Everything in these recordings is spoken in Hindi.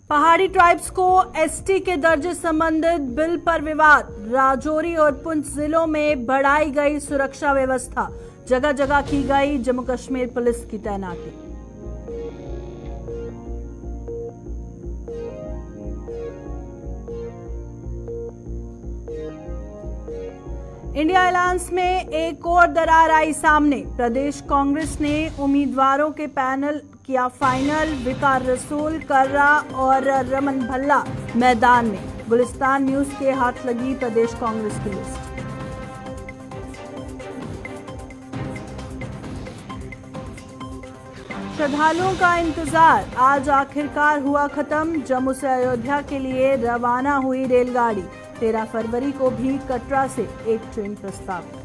पहाड़ी ट्राइब्स को एसटी के दर्जे संबंधित बिल पर विवाद। राजौरी और पुंछ जिलों में बढ़ाई गई सुरक्षा व्यवस्था। जगह जगह की गई जम्मू कश्मीर पुलिस की तैनाती। इंडिया अलायंस में एक और दरार आई सामने। प्रदेश कांग्रेस ने उम्मीदवारों के पैनल किया फाइनल। विकार रसूल, कर्रा और रमन भल्ला मैदान में। गुलिस्तान न्यूज के हाथ लगी प्रदेश कांग्रेस की लिस्ट। श्रद्धालुओं का इंतजार आज आखिरकार हुआ खत्म। जम्मू से अयोध्या के लिए रवाना हुई रेलगाड़ी। 13 फरवरी को भी कटरा से एक ट्रेन प्रस्तावित।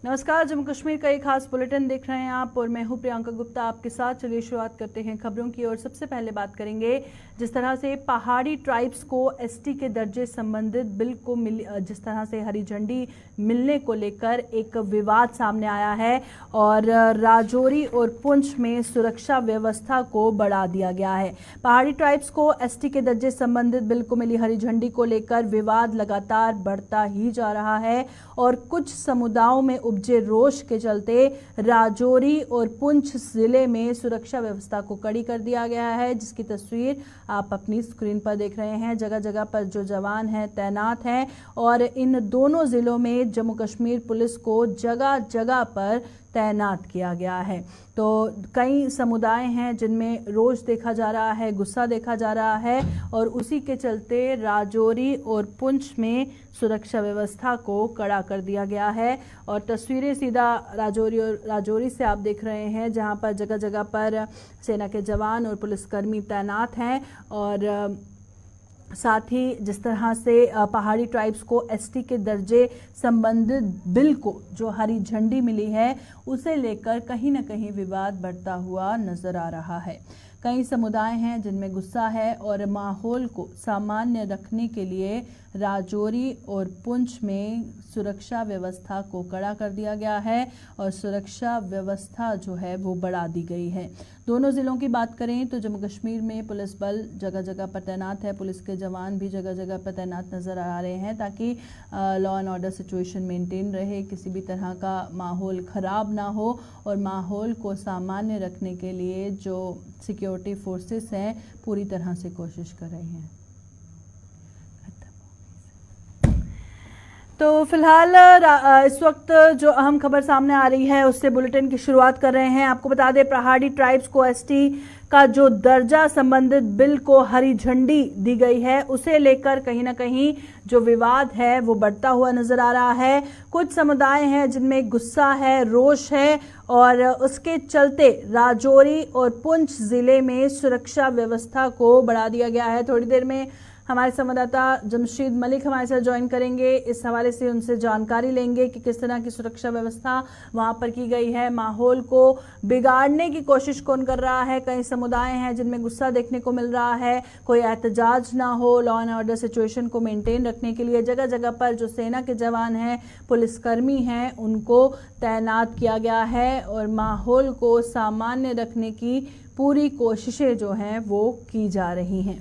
नमस्कार, जम्मू कश्मीर का एक खास बुलेटिन देख रहे हैं आप और मैं हूं प्रियंका गुप्ता आपके साथ। चलिए शुरुआत करते हैं खबरों की और सबसे पहले बात करेंगे जिस तरह से पहाड़ी ट्राइब्स को एसटी के दर्जे संबंधित बिल को जिस तरह से हरी झंडी मिलने को लेकर एक विवाद सामने आया है और राजौरी और पुंछ में सुरक्षा व्यवस्था को बढ़ा दिया गया है। पहाड़ी ट्राइब्स को एसटी के दर्जे संबंधित बिल को मिली हरी झंडी को लेकर विवाद लगातार बढ़ता ही जा रहा है और कुछ समुदायों में उपजे रोष के चलते राजौरी और पुंछ जिले में सुरक्षा व्यवस्था को कड़ी कर दिया गया है, जिसकी तस्वीर आप अपनी स्क्रीन पर देख रहे हैं। जगह जगह पर जो जवान हैं तैनात हैं और इन दोनों जिलों में जम्मू कश्मीर पुलिस को जगह जगह पर तैनात किया गया है। तो कई समुदाय हैं जिनमें रोष देखा जा रहा है, गुस्सा देखा जा रहा है और उसी के चलते राजौरी और पुंछ में सुरक्षा व्यवस्था को कड़ा कर दिया गया है। और तस्वीरें सीधा राजौरी से आप देख रहे हैं, जहां पर जगह जगह पर सेना के जवान और पुलिसकर्मी तैनात हैं और साथ ही जिस तरह से पहाड़ी ट्राइब्स को एसटी के दर्जे संबंधित बिल को जो हरी झंडी मिली है उसे लेकर कहीं न कहीं विवाद बढ़ता हुआ नजर आ रहा है। कई समुदाय हैं जिनमें गुस्सा है और माहौल को सामान्य रखने के लिए राजौरी और पुंछ में सुरक्षा व्यवस्था को कड़ा कर दिया गया है और सुरक्षा व्यवस्था जो है वो बढ़ा दी गई है। दोनों जिलों की बात करें तो जम्मू कश्मीर में पुलिस बल जगह जगह पर तैनात है। पुलिस के जवान भी जगह जगह पर तैनात नजर आ रहे हैं ताकि law and order situation maintain रहे, किसी भी तरह का माहौल खराब ना हो और माहौल को सामान्य रखने के लिए जो सिक्योरिटी फोर्सेस हैं पूरी तरह से कोशिश कर रही हैं। तो फिलहाल इस वक्त जो अहम खबर सामने आ रही है उससे बुलेटिन की शुरुआत कर रहे हैं। आपको बता दें, पहाड़ी ट्राइब्स को एसटी का जो दर्जा संबंधित बिल को हरी झंडी दी गई है उसे लेकर कहीं ना कहीं जो विवाद है वो बढ़ता हुआ नजर आ रहा है। कुछ समुदाय हैं जिनमें गुस्सा है, रोष है और उसके चलते राजौरी और पुंछ जिले में सुरक्षा व्यवस्था को बढ़ा दिया गया है। थोड़ी देर में हमारे संवाददाता जमशीद मलिक हमारे साथ ज्वाइन करेंगे। इस हवाले से उनसे जानकारी लेंगे कि किस तरह की सुरक्षा व्यवस्था वहां पर की गई है, माहौल को बिगाड़ने की कोशिश कौन कर रहा है। कई समुदाय हैं जिनमें गुस्सा देखने को मिल रहा है, कोई एहतजाज ना हो, लॉ एंड ऑर्डर सिचुएशन को मेंटेन रखने के लिए जगह जगह पर जो सेना के जवान हैं, पुलिसकर्मी हैं, उनको तैनात किया गया है और माहौल को सामान्य रखने की पूरी कोशिशें जो हैं वो की जा रही हैं।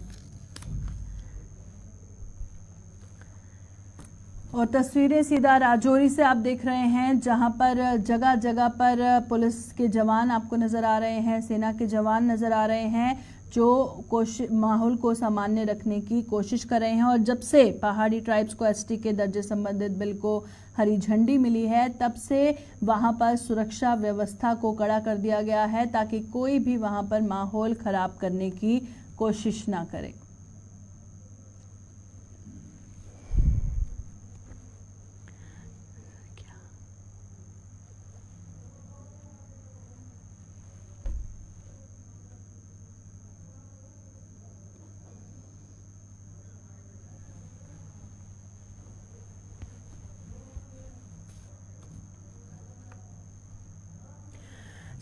और तस्वीरें सीधा राजौरी से आप देख रहे हैं, जहां पर जगह जगह पर पुलिस के जवान आपको नजर आ रहे हैं, सेना के जवान नजर आ रहे हैं जो माहौल को सामान्य रखने की कोशिश कर रहे हैं। और जब से पहाड़ी ट्राइब्स को एसटी के दर्जे संबंधित बिल को हरी झंडी मिली है तब से वहां पर सुरक्षा व्यवस्था को कड़ा कर दिया गया है ताकि कोई भी वहां पर माहौल खराब करने की कोशिश ना करे।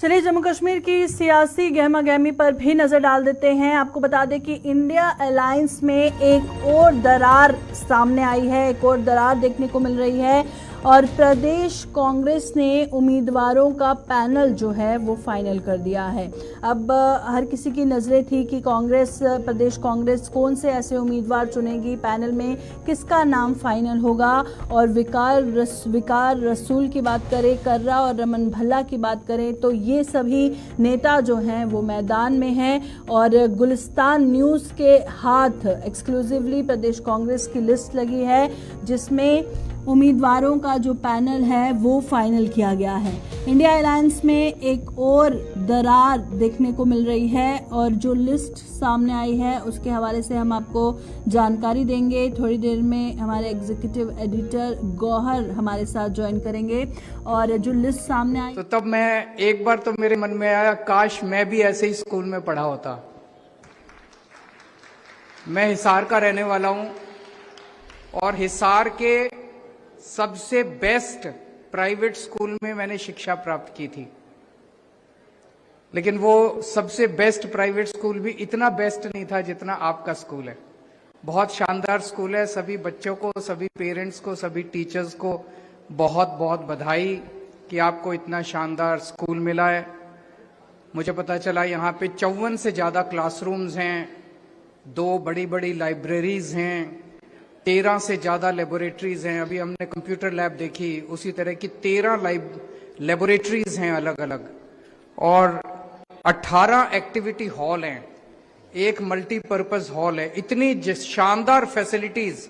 चलिए जम्मू कश्मीर की सियासी गहमा गहमी पर भी नजर डाल देते हैं। आपको बता दें कि इंडिया अलायंस में एक और दरार सामने आई है, एक और दरार देखने को मिल रही है और प्रदेश कांग्रेस ने उम्मीदवारों का पैनल जो है वो फाइनल कर दिया है। अब हर किसी की नज़रें थी कि प्रदेश कांग्रेस कौन से ऐसे उम्मीदवार चुनेगी, पैनल में किसका नाम फाइनल होगा। और विकार रसूल की बात करें, कर्रा और रमन भल्ला की बात करें तो ये सभी नेता जो हैं वो मैदान में हैं। और गुलिस्तान न्यूज़ के हाथ एक्सक्लूसिवली प्रदेश कांग्रेस की लिस्ट लगी है जिसमें उम्मीदवारों का जो पैनल है वो फाइनल किया गया है। इंडिया अलायंस में एक और दरार देखने को मिल रही है और जो लिस्ट सामने आई है उसके हवाले से हम आपको जानकारी देंगे। थोड़ी देर में हमारे एग्जीक्यूटिव एडिटर गौहर हमारे साथ ज्वाइन करेंगे। और जो लिस्ट सामने आई तो तब मैं एक बार तो मेरे मन में आया, काश मैं भी ऐसे ही स्कूल में पढ़ा होता। मैं हिसार का रहने वाला हूं और हिसार के सबसे बेस्ट प्राइवेट स्कूल में मैंने शिक्षा प्राप्त की थी। लेकिन वो सबसे बेस्ट प्राइवेट स्कूल भी इतना बेस्ट नहीं था जितना आपका स्कूल है। बहुत शानदार स्कूल है। सभी बच्चों को, सभी पेरेंट्स को, सभी टीचर्स को बहुत बहुत बधाई कि आपको इतना शानदार स्कूल मिला है। मुझे पता चला यहाँ पे 54 से ज्यादा क्लासरूम्स हैं, 2 बड़ी बड़ी लाइब्रेरीज हैं, 13 से ज्यादा लेबोरेटरीज हैं। अभी हमने कंप्यूटर लैब देखी, उसी तरह की 13 लेबोरेटरीज हैं अलग अलग, और 18 एक्टिविटी हॉल हैं, एक मल्टीपर्पज हॉल है। इतनी शानदार फैसिलिटीज।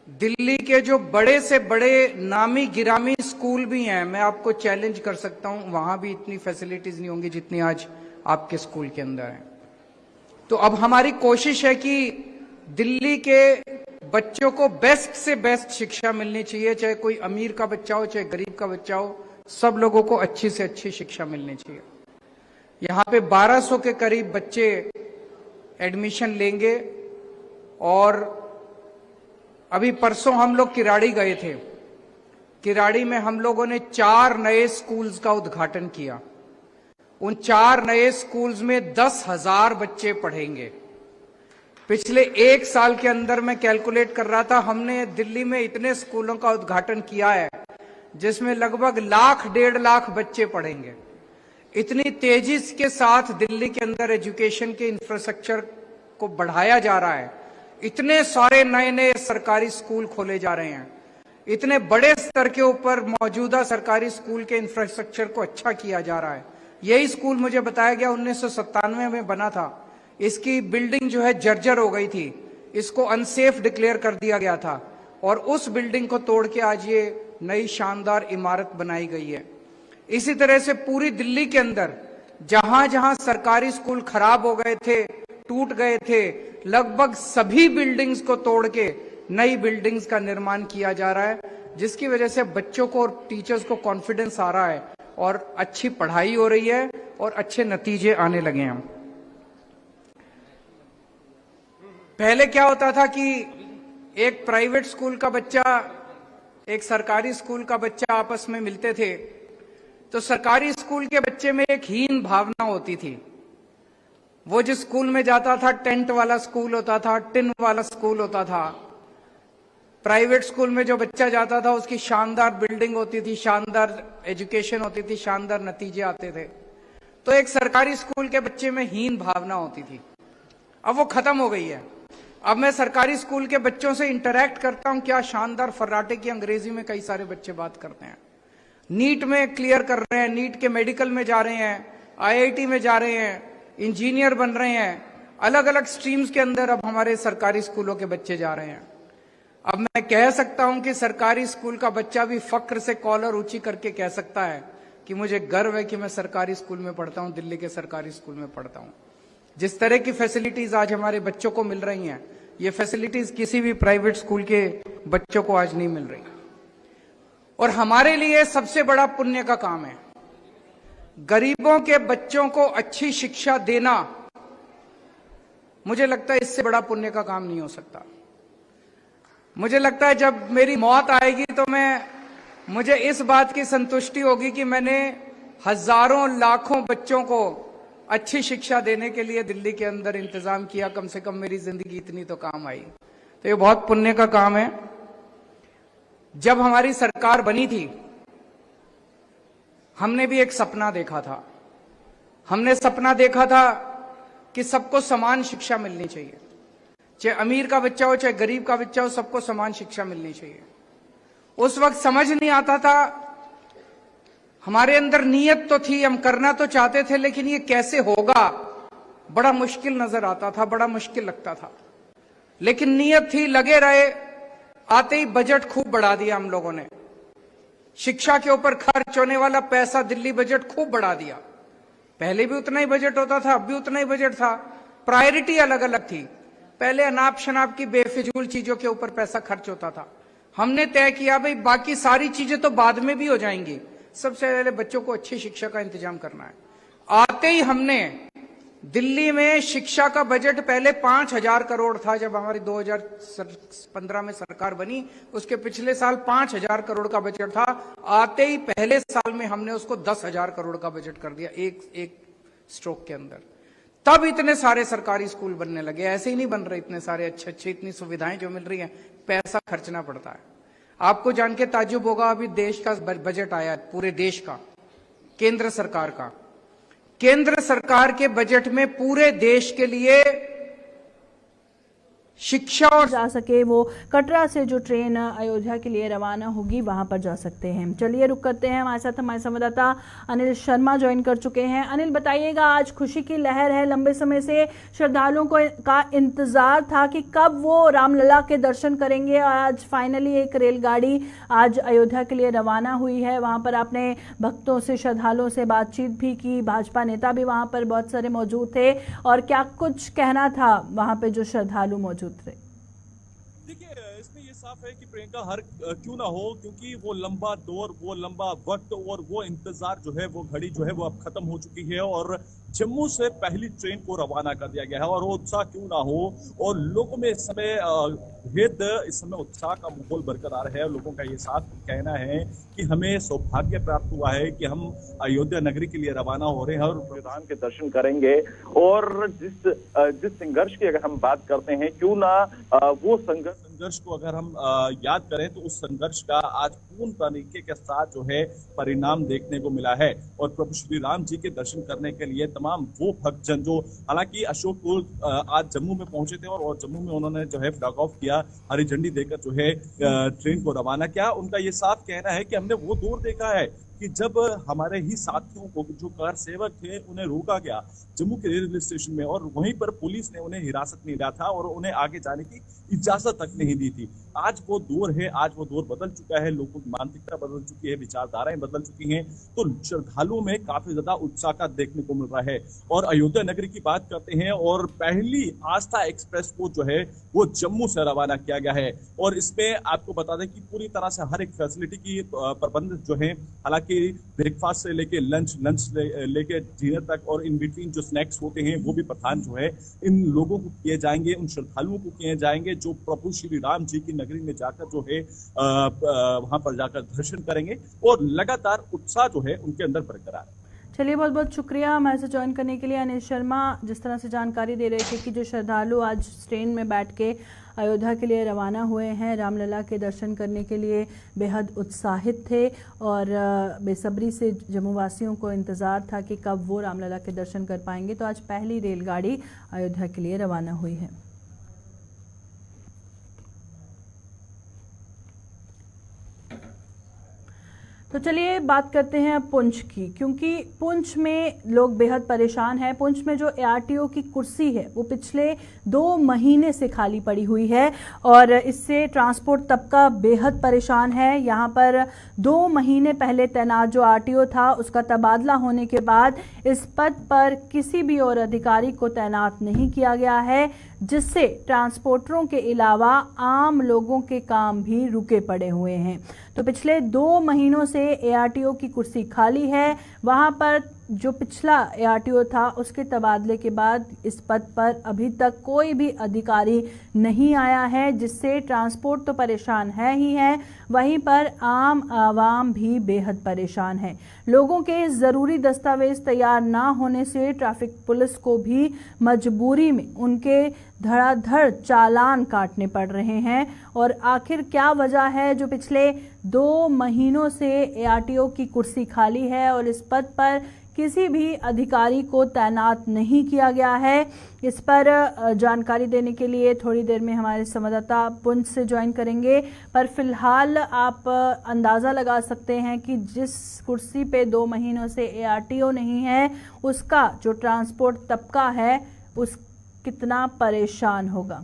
दिल्ली के जो बड़े से बड़े नामी गिरामी स्कूल भी हैं, मैं आपको चैलेंज कर सकता हूं, वहां भी इतनी फैसिलिटीज नहीं होंगी जितनी आज आपके स्कूल के अंदर है। तो अब हमारी कोशिश है कि दिल्ली के बच्चों को बेस्ट से बेस्ट शिक्षा मिलनी चाहिए, चाहे कोई अमीर का बच्चा हो चाहे गरीब का बच्चा हो, सब लोगों को अच्छी से अच्छी शिक्षा मिलनी चाहिए। यहाँ पे 1200 के करीब बच्चे एडमिशन लेंगे। और अभी परसों हम लोग किराड़ी गए थे। किराड़ी में हम लोगों ने 4 नए स्कूल्स का उद्घाटन किया। उन 4 नए स्कूल्स में 10,000 बच्चे पढ़ेंगे। पिछले 1 साल के अंदर मैं कैलकुलेट कर रहा था, हमने दिल्ली में इतने स्कूलों का उद्घाटन किया है जिसमें लगभग 1,00,000 1,50,000 बच्चे पढ़ेंगे। इतनी तेजी के साथ दिल्ली के अंदर एजुकेशन के इंफ्रास्ट्रक्चर को बढ़ाया जा रहा है। इतने सारे नए नए सरकारी स्कूल खोले जा रहे हैं। इतने बड़े स्तर के ऊपर मौजूदा सरकारी स्कूल के इंफ्रास्ट्रक्चर को अच्छा किया जा रहा है। यही स्कूल मुझे बताया गया 1997 में बना था। इसकी बिल्डिंग जो है जर्जर हो गई थी, इसको अनसेफ डिक्लेयर कर दिया गया था और उस बिल्डिंग को तोड़ के आज ये नई शानदार इमारत बनाई गई है। इसी तरह से पूरी दिल्ली के अंदर जहां जहां सरकारी स्कूल खराब हो गए थे, टूट गए थे, लगभग सभी बिल्डिंग्स को तोड़ के नई बिल्डिंग्स का निर्माण किया जा रहा है, जिसकी वजह से बच्चों को और टीचर्स को कॉन्फिडेंस आ रहा है और अच्छी पढ़ाई हो रही है और अच्छे नतीजे आने लगे हैं। पहले क्या होता था कि एक प्राइवेट स्कूल का बच्चा, एक सरकारी स्कूल का बच्चा आपस में मिलते थे तो सरकारी स्कूल के बच्चे में एक हीन भावना होती थी। वो जिस स्कूल में जाता था टेंट वाला स्कूल होता था, टिन वाला स्कूल होता था। प्राइवेट स्कूल में जो बच्चा जाता था उसकी शानदार बिल्डिंग होती थी, शानदार एजुकेशन होती थी, शानदार नतीजे आते थे। तो एक सरकारी स्कूल के बच्चे में हीन भावना होती थी। अब वो खत्म हो गई है। अब मैं सरकारी स्कूल के बच्चों से इंटरैक्ट करता हूं, क्या शानदार फर्राटे की अंग्रेजी में कई सारे बच्चे बात करते हैं। नीट में क्लियर कर रहे हैं, नीट के मेडिकल में जा रहे हैं, आईआईटी में जा रहे हैं, इंजीनियर बन रहे हैं। अलग अलग स्ट्रीम्स के अंदर अब हमारे सरकारी स्कूलों के बच्चे जा रहे हैं। अब मैं कह सकता हूं कि सरकारी स्कूल का बच्चा भी फक्र से कॉलर ऊंची करके कह सकता है कि मुझे गर्व है कि मैं सरकारी स्कूल में पढ़ता हूं, दिल्ली के सरकारी स्कूल में पढ़ता हूं। जिस तरह की फैसिलिटीज आज हमारे बच्चों को मिल रही हैं, ये फैसिलिटीज किसी भी प्राइवेट स्कूल के बच्चों को आज नहीं मिल रही। और हमारे लिए सबसे बड़ा पुण्य का काम है गरीबों के बच्चों को अच्छी शिक्षा देना। मुझे लगता है इससे बड़ा पुण्य का काम नहीं हो सकता। मुझे लगता है जब मेरी मौत आएगी तो मुझे इस बात की संतुष्टि होगी कि मैंने हजारों लाखों बच्चों को अच्छी शिक्षा देने के लिए दिल्ली के अंदर इंतजाम किया। कम से कम मेरी जिंदगी इतनी तो काम आई। तो ये बहुत पुण्य का काम है। जब हमारी सरकार बनी थी, हमने भी एक सपना देखा था। हमने सपना देखा था कि सबको समान शिक्षा मिलनी चाहिए, चाहे अमीर का बच्चा हो चाहे गरीब का बच्चा हो, सबको समान शिक्षा मिलनी चाहिए। उस वक्त समझ नहीं आता था, हमारे अंदर नीयत तो थी, हम करना तो चाहते थे, लेकिन ये कैसे होगा बड़ा मुश्किल नजर आता था, बड़ा मुश्किल लगता था। लेकिन नीयत थी, लगे रहे। आते ही बजट खूब बढ़ा दिया हम लोगों ने। शिक्षा के ऊपर खर्च होने वाला पैसा दिल्ली बजट खूब बढ़ा दिया। पहले भी उतना ही बजट होता था, अब भी उतना ही बजट था। प्रायोरिटी अलग अलग थी। पहले अनाप शनाप की बेफिजूल चीजों के ऊपर पैसा खर्च होता था। हमने तय किया भाई बाकी सारी चीजें तो बाद में भी हो जाएंगी, सबसे पहले बच्चों को अच्छी शिक्षा का इंतजाम करना है। आते ही हमने दिल्ली में शिक्षा का बजट पहले 5,000 करोड़ था, जब हमारी 2015 में सरकार बनी, उसके पिछले साल 5,000 करोड़ का बजट था। आते ही पहले साल में हमने उसको 10,000 करोड़ का बजट कर दिया, एक स्ट्रोक के अंदर। तब इतने सारे सरकारी स्कूल बनने लगे। ऐसे ही नहीं बन रहे इतने सारे अच्छे, इतनी सुविधाएं जो मिल रही हैं, पैसा खर्चना पड़ता है। आपको जान के ताज्जुब होगा, अभी देश का बजट आया, पूरे देश का, केंद्र सरकार का। केंद्र सरकार के बजट में पूरे देश के लिए शिक्षा और जा सके वो कटरा से जो ट्रेन अयोध्या के लिए रवाना होगी वहां पर जा सकते हैं। चलिए रुक करते हैं, हमारे साथ हमारे संवाददाता अनिल शर्मा ज्वाइन कर चुके हैं। अनिल, बताइएगा, आज खुशी की लहर है। लंबे समय से श्रद्धालुओं को का इंतजार था कि कब वो रामलला के दर्शन करेंगे, और आज फाइनली एक रेलगाड़ी आज अयोध्या के लिए रवाना हुई है। वहां पर आपने भक्तों से, श्रद्धालुओं से बातचीत भी की, भाजपा नेता भी वहां पर बहुत सारे मौजूद थे, और क्या कुछ कहना था वहां पे जो श्रद्धालु मौजूद थे? देखिए, इसमें ये साफ है कि प्रियंका, हर क्यों ना हो, क्योंकि वो लंबा दौर, वो लंबा वक्त और वो इंतजार जो है, वो घड़ी जो है वो अब खत्म हो चुकी है, और जम्मू से पहली ट्रेन को रवाना कर दिया गया है। और वो उत्साह क्यों ना हो, और लोगों में इस समय इस समय उत्साह का माहौल बरकरार है। लोगों का ये साफ कहना है कि हमें सौभाग्य प्राप्त हुआ है कि हम अयोध्या नगरी के लिए रवाना हो रहे हैं और राम के दर्शन करेंगे। और जिस संघर्ष की अगर हम बात करते हैं, क्यों ना वो संघर्ष को अगर हम याद करें तो उस संघर्ष का आज पूर्ण तरीके के साथ जो है परिणाम देखने को मिला है। और प्रभु श्री राम जी के दर्शन करने के लिए तमाम वो भक्तजन जो हालांकि अशोकपुर आज जम्मू में पहुंचे थे, और जम्मू में उन्होंने जो है फ्लैग ऑफ किया, हरी झंडी देकर जो है ट्रेन को रवाना किया। उनका ये साफ कहना है कि हमने वो दौर देखा है कि जब हमारे ही साथियों को, जो कार सेवक थे, उन्हें रोका गया जम्मू के रेलवे स्टेशन में, और वहीं पर पुलिस ने उन्हें हिरासत में लिया था और उन्हें आगे जाने की इजाजत तक नहीं दी थी। आज वो दौर है, आज वो दौर बदल चुका है, लोगों की मानसिकता बदल चुकी है, विचारधाराएं बदल चुकी हैं। तो श्रद्धालुओं में काफी ज्यादा उत्साह का देखने को मिल रहा है। और अयोध्या नगरी की बात करते हैं, और पहली आस्था एक्सप्रेस को जो है वो जम्मू से रवाना किया गया है। और इसमें आपको बता दें कि पूरी तरह से हर एक फैसिलिटी की प्रबंध जो है, हालांकि ब्रेकफास्ट से लेके लंच लेके डिनर तक, और इन बिटवीन जो स्नैक्स होते हैं वो भी प्रदान जो है इन लोगों को किए जाएंगे, उन श्रद्धालुओं को किए जाएंगे जो प्रभु श्री राम जी की नगरी में जाकर जो है वहां पर जाकर दर्शन करेंगे। और लगातार उत्साह जो है उनके अंदर बरकरार है। चलिए, बहुत बहुत शुक्रिया हमारे साथ ज्वाइन करने के लिए अनिल शर्मा। जिस तरह से जानकारी दे रहे थे कि जो श्रद्धालु आज ट्रेन में बैठ के अयोध्या के लिए रवाना हुए हैं रामलला के दर्शन करने के लिए, बेहद उत्साहित थे, और बेसब्री से जम्मू वासियों को इंतज़ार था कि कब वो रामलला के दर्शन कर पाएंगे। तो आज पहली रेलगाड़ी अयोध्या के लिए रवाना हुई है। तो चलिए बात करते हैं अब पुंछ की, क्योंकि पुंछ में लोग बेहद परेशान हैं। पुंछ में जो ARTO की कुर्सी है वो पिछले 2 महीने से खाली पड़ी हुई है, और इससे ट्रांसपोर्ट तबका बेहद परेशान है। यहाँ पर 2 महीने पहले तैनात जो RTO था उसका तबादला होने के बाद इस पद पर किसी भी और अधिकारी को तैनात नहीं किया गया है, जिससे ट्रांसपोर्टरों के अलावा आम लोगों के काम भी रुके पड़े हुए हैं। तो पिछले 2 महीनों से ARTO की कुर्सी खाली है। वहां पर जो पिछला ARTO था उसके तबादले के बाद इस पद पर अभी तक कोई भी अधिकारी नहीं आया है, जिससे ट्रांसपोर्ट तो परेशान है ही है, वहीं पर आम आवाम भी बेहद परेशान है। लोगों के ज़रूरी दस्तावेज तैयार ना होने से ट्रैफिक पुलिस को भी मजबूरी में उनके धड़ाधड़ चालान काटने पड़ रहे हैं। और आखिर क्या वजह है जो पिछले 2 महीनों से ARTO की कुर्सी खाली है और इस पद पर किसी भी अधिकारी को तैनात नहीं किया गया है? इस पर जानकारी देने के लिए थोड़ी देर में हमारे संवाददाता पुंछ से ज्वाइन करेंगे। पर फिलहाल आप अंदाज़ा लगा सकते हैं कि जिस कुर्सी पे 2 महीनों से ARTO नहीं है, उसका जो ट्रांसपोर्ट तबका है उस कितना परेशान होगा।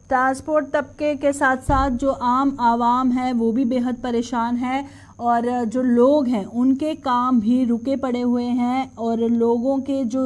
ट्रांसपोर्ट तबके के साथ साथ जो आम आवाम है वो भी बेहद परेशान है और जो लोग हैं उनके काम भी रुके पड़े हुए हैं और लोगों के जो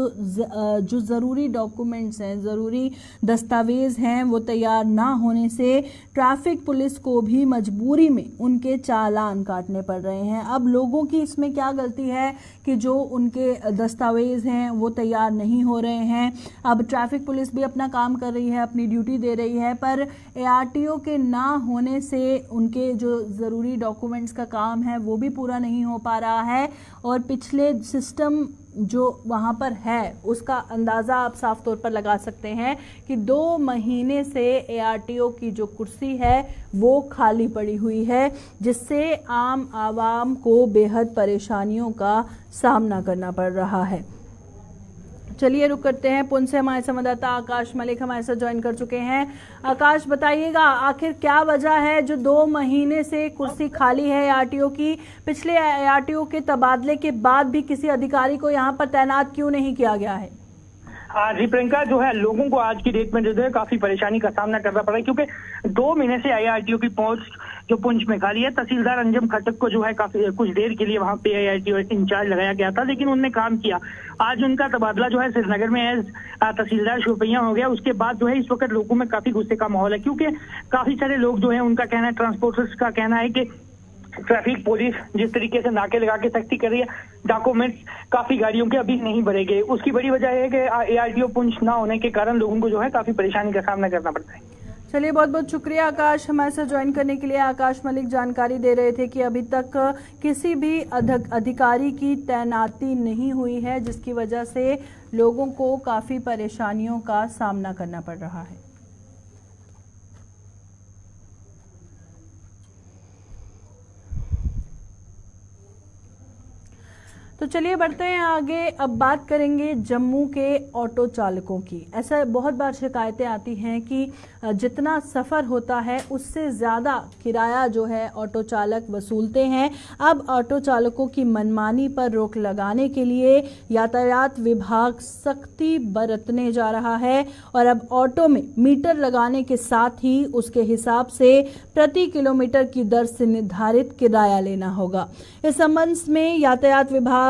ज़रूरी डॉक्यूमेंट्स हैं, ज़रूरी दस्तावेज़ हैं, वो तैयार ना होने से ट्रैफिक पुलिस को भी मजबूरी में उनके चालान काटने पड़ रहे हैं। अब लोगों की इसमें क्या गलती है कि जो उनके दस्तावेज़ हैं वो तैयार नहीं हो रहे हैं। अब ट्रैफिक पुलिस भी अपना काम कर रही है, अपनी ड्यूटी दे रही है, पर ARTO के ना होने से उनके जो ज़रूरी डॉक्यूमेंट्स का काम है वो भी पूरा नहीं हो पा रहा है। और पिछले सिस्टम जो वहाँ पर है उसका अंदाज़ा आप साफ तौर पर लगा सकते हैं कि 2 महीने से ARTO की जो कुर्सी है वो खाली पड़ी हुई है, जिससे आम आवाम को बेहद परेशानियों का सामना करना पड़ रहा है। चलिए रुक करते हैं, पुंछ से हमारे संवाददाता आकाश मलिक हमारे साथ ज्वाइन कर चुके हैं। आकाश, बताइएगा आखिर क्या वजह है जो 2 महीने से कुर्सी खाली है ARTO की? पिछले ARTO के तबादले के बाद भी किसी अधिकारी को यहाँ पर तैनात क्यों नहीं किया गया है? जी प्रियंका, जो है लोगों को आज की डेट में जो है काफी परेशानी का सामना करना पड़ा है, क्योंकि 2 महीने से ARTO की पहुंच जो पुंछ में खाली है। तहसीलदार अंजम खटक को जो है काफी कुछ देर के लिए वहां पे ARTO इंचार्ज लगाया गया था, लेकिन उन्होंने काम किया। आज उनका तबादला जो है श्रीनगर में एज तहसीलदार शोपियां हो गया। उसके बाद जो है इस वक्त लोगों में काफी गुस्से का माहौल है, क्योंकि काफी सारे लोग जो है उनका कहना है, ट्रांसपोर्टर्स का कहना है कि ट्रैफिक पुलिस जिस तरीके से नाके लगा के सख्ती कर रही है, डॉक्यूमेंट्स काफी गाड़ियों के अभी नहीं भरे गए। उसकी बड़ी वजह है कि ARTO पुंछ ना होने के कारण लोगों को जो है काफी परेशानी का सामना करना पड़ता है। चलिए, बहुत बहुत शुक्रिया आकाश हमारे साथ ज्वाइन करने के लिए। आकाश मलिक जानकारी दे रहे थे कि अभी तक किसी भी अधिकारी की तैनाती नहीं हुई है, जिसकी वजह से लोगों को काफी परेशानियों का सामना करना पड़ रहा है। तो चलिए बढ़ते हैं आगे। अब बात करेंगे जम्मू के ऑटो चालकों की। ऐसा बहुत बार शिकायतें आती हैं कि जितना सफ़र होता है उससे ज़्यादा किराया जो है ऑटो चालक वसूलते हैं। अब ऑटो चालकों की मनमानी पर रोक लगाने के लिए यातायात विभाग सख्ती बरतने जा रहा है और अब ऑटो में मीटर लगाने के साथ ही उसके हिसाब से प्रति किलोमीटर की दर से निर्धारित किराया लेना होगा। इस संबंध में यातायात विभाग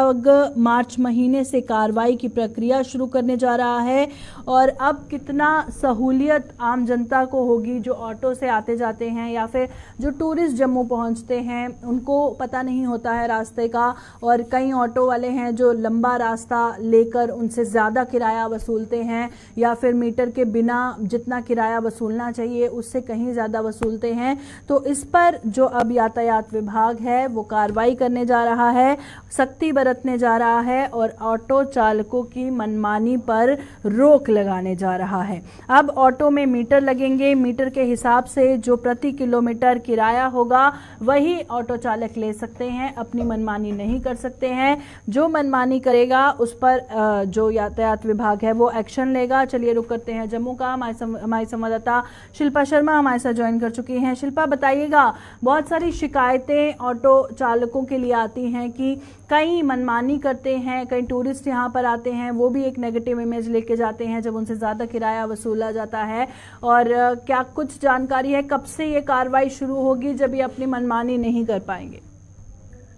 मार्च महीने से कार्रवाई की प्रक्रिया शुरू करने जा रहा है। और अब कितना सहूलियत आम जनता को होगी जो ऑटो से आते जाते हैं या फिर जो टूरिस्ट जम्मू पहुंचते हैं, उनको पता नहीं होता है रास्ते का, और कई ऑटो वाले हैं जो लंबा रास्ता लेकर उनसे ज़्यादा किराया वसूलते हैं या फिर मीटर के बिना जितना किराया वसूलना चाहिए उससे कहीं ज़्यादा वसूलते हैं। तो इस पर जो अब यातायात विभाग है वो कार्रवाई करने जा रहा है, सख्ती बरतने जा रहा है और ऑटो चालकों की मनमानी पर रोक लगाने जा रहा है। अब ऑटो में मीटर लगेंगे, मीटर के हिसाब से जो प्रति किलोमीटर किराया होगा वही ऑटो चालक ले सकते हैं, अपनी मनमानी नहीं कर सकते हैं। जो मनमानी करेगा उस पर जो यातायात विभाग है वो एक्शन लेगा। चलिए रुक करते हैं जम्मू का। हमारी संवाददाता शिल्पा शर्मा हमारे साथ ज्वाइन कर चुकी हैं। शिल्पा, बताइएगा, बहुत सारी शिकायतें ऑटो चालकों के लिए आती हैं कि कई मनमानी करते हैं, कई टूरिस्ट यहाँ पर आते हैं, वो भी एक नेगेटिव इमेज लेके जाते हैं जब उनसे ज़्यादा किराया वसूला जाता है। और क्या कुछ जानकारी है कब से ये कार्रवाई शुरू होगी जब ये अपनी मनमानी नहीं कर पाएंगे?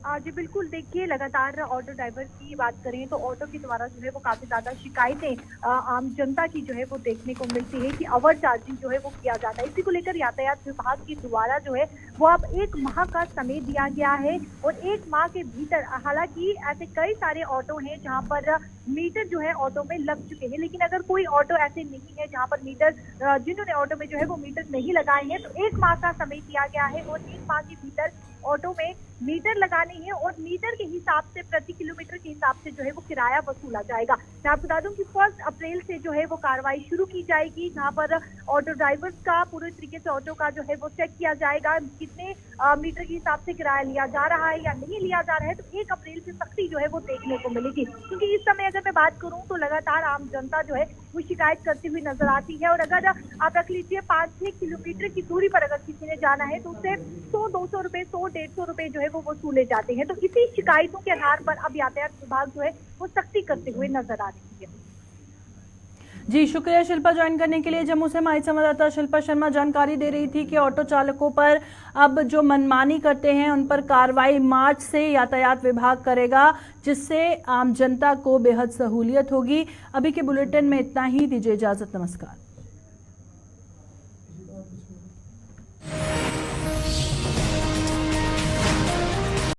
जी बिल्कुल, देखिए लगातार ऑटो ड्राइवर की बात करें तो ऑटो के द्वारा जो है वो काफी ज्यादा शिकायतें आम जनता की जो है वो देखने को मिलती है कि ओवर चार्जिंग जो है वो किया जाता है। इसी को लेकर यातायात विभाग के द्वारा जो है वो अब 1 माह का समय दिया गया है और 1 माह के भीतर, हालांकि ऐसे कई सारे ऑटो हैं जहां पर मीटर जो है ऑटो में लग चुके हैं, लेकिन अगर कोई ऑटो ऐसे नहीं है जहां पर मीटर, जिन्होंने ऑटो में जो है वो मीटर नहीं लगाए हैं, तो 1 माह का समय दिया गया है और 1 माह के भीतर ऑटो में मीटर लगाने हैं और मीटर के हिसाब से, प्रति किलोमीटर के हिसाब से जो है वो किराया वसूला जाएगा। मैं आपको बता दूं कि 1 अप्रैल से जो है वो कार्रवाई शुरू की जाएगी, जहां पर ऑटो ड्राइवर्स का पूरे तरीके से ऑटो का जो है वो चेक किया जाएगा, कितने मीटर के हिसाब से किराया लिया जा रहा है या नहीं लिया जा रहा है। तो 1 अप्रैल से सख्ती जो है वो देखने को मिलेगी, क्योंकि इस समय अगर मैं बात करूं तो लगातार आम जनता जो है वो शिकायत करती हुई नजर आती है। और अगर आप रख लीजिए 5-6 किलोमीटर की दूरी पर अगर किसी ने जाना है तो उससे 100-200 रुपए, 100-150 रुपए जो है वो वसूले जाते हैं। तो इसी शिकायतों के आधार पर अब यातायात विभाग जो है वो सख्ती करते हुए नजर आ रही है। जी शुक्रिया शिल्पा, ज्वाइन करने के लिए। जम्मू से हमारी संवाददाता शिल्पा शर्मा जानकारी दे रही थी कि ऑटो चालकों पर अब जो मनमानी करते हैं उन पर कार्रवाई मार्च से यातायात विभाग करेगा, जिससे आम जनता को बेहद सहूलियत होगी। अभी के बुलेटिन में इतना ही, दीजिए इजाजत, नमस्कार।